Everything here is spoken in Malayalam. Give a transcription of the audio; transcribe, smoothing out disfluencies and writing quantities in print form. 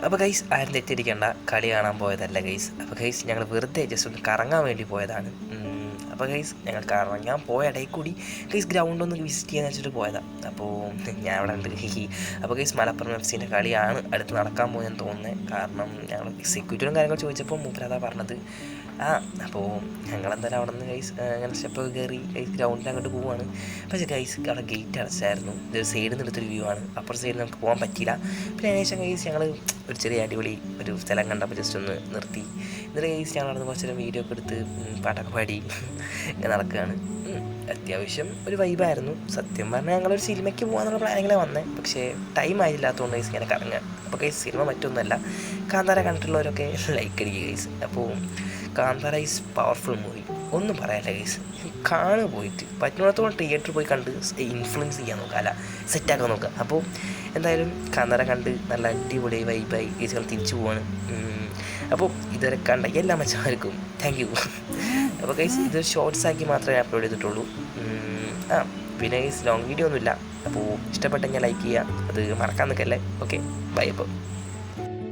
അപ്പോൾ ഗൈസ് ആരും തെറ്റിരിക്കേണ്ട, കളി കാണാൻ പോയതല്ല ഗൈസ്. അപ്പോൾ ഗൈസ് ഞങ്ങൾ വെറുതെ ജസ്റ്റ് ഒന്ന് കറങ്ങാൻ വേണ്ടി പോയതാണ്. അപ്പോൾ ഗൈസ് ഞങ്ങൾ കറങ്ങാൻ പോയ ഇടയിൽ കൂടി ഗൈസ് ഗ്രൗണ്ട് ഒന്ന് വിസിറ്റ് ചെയ്യാൻ വെച്ചിട്ട് പോയതാണ്. അപ്പോൾ ഞാൻ അവിടെ ഉണ്ട്. അപ്പോൾ ഗൈസ് മലപ്പുറം FC കളിയാണ് അടുത്ത് നടക്കാൻ പോയെന്ന് തോന്നുന്നത്. കാരണം ഞങ്ങൾ സെക്യൂരിറ്റിയും കാര്യങ്ങൾ ചോദിച്ചപ്പോൾ മൂപ്പരതാ പറഞ്ഞത്. അപ്പോൾ ഞങ്ങളെന്തായാലും അവിടെ നിന്ന് ഗൈസ് അങ്ങനെ സ്റ്റെപ്പൊക്കെ കയറി ഗൈസ് ഗ്രൗണ്ടിൽ അങ്ങോട്ട് പോവുകയാണ്. പക്ഷേ ഗൈസ് അവിടെ ഗേറ്റ് അടച്ചായിരുന്നു. ഇതൊരു സൈഡിൽ നിന്ന് എടുത്തൊരു വ്യൂ ആണ്. അപ്പുറത്തെ സൈഡിൽ നമുക്ക് പോകാൻ പറ്റിയില്ല. പിന്നെ അതിനുശേഷം ഗൈസ് ഞങ്ങൾ ഒരു ചെറിയ അടിപൊളി ഒരു സ്ഥലം കണ്ടപ്പോൾ ജസ്റ്റ് ഒന്ന് നിർത്തി. എന്നിട്ട് ഗൈസ് ഞങ്ങൾ അവിടെ നിന്ന് കുറച്ച് നേരം വീഡിയോ ഒക്കെ എടുത്ത് പാട്ടൊക്കെ പാടി ഇങ്ങനെ നടക്കുകയാണ്. അത്യാവശ്യം ഒരു വൈബായിരുന്നു. സത്യം പറഞ്ഞാൽ ഞങ്ങളൊരു സിനിമയ്ക്ക് പോകാന്നുള്ള പ്ലാനിങ്ങിലാണ് വന്നത്. പക്ഷേ ടൈം ആയില്ലാത്തതുകൊണ്ട് ഗൈസ് ഇങ്ങനെ കറങ്ങുക. അപ്പോൾ ഗൈസ് സിനിമ മറ്റൊന്നുമല്ല, കാന്താര കണ്ടിട്ടുള്ളവരൊക്കെ ലൈക്ക് അടിക്കുക ഗൈസ്. അപ്പോൾ കാന്താര ഈസ് പവർഫുൾ മൂവി, ഒന്നും പറയാനില്ല ഗൈസ്. കാണുക പോയിട്ട് പറ്റുന്നിടത്തോളം തിയേറ്ററിൽ പോയി കണ്ട് ഇൻഫ്ലുവൻസ് ചെയ്യാൻ നോക്കുക, അല്ല സെറ്റാക്കാൻ നോക്കുക. അപ്പോൾ എന്തായാലും കാന്താര കണ്ട് നല്ല അടിപൊളി വൈബായി ഗൈസുകൾ തിരിച്ചു പോവാണ്. അപ്പോൾ ഇതുവരെ കണ്ട എല്ലാ മച്ചന്മാർക്കും താങ്ക് യു. അപ്പോൾ ഗൈസ് ഇത് ഷോർട്സ് ആക്കി മാത്രമേ അപ്ലോഡ് ചെയ്തിട്ടുള്ളൂ. പിന്നെ ഗൈസ് ലോങ് വീഡിയോ ഒന്നുമില്ല. അപ്പോൾ ഇഷ്ടപ്പെട്ടെങ്കിൽ ലൈക്ക് ചെയ്യുക, അത് മറക്കാൻ നിൽക്കല്ലേ. Okay bye. അപ്പോൾ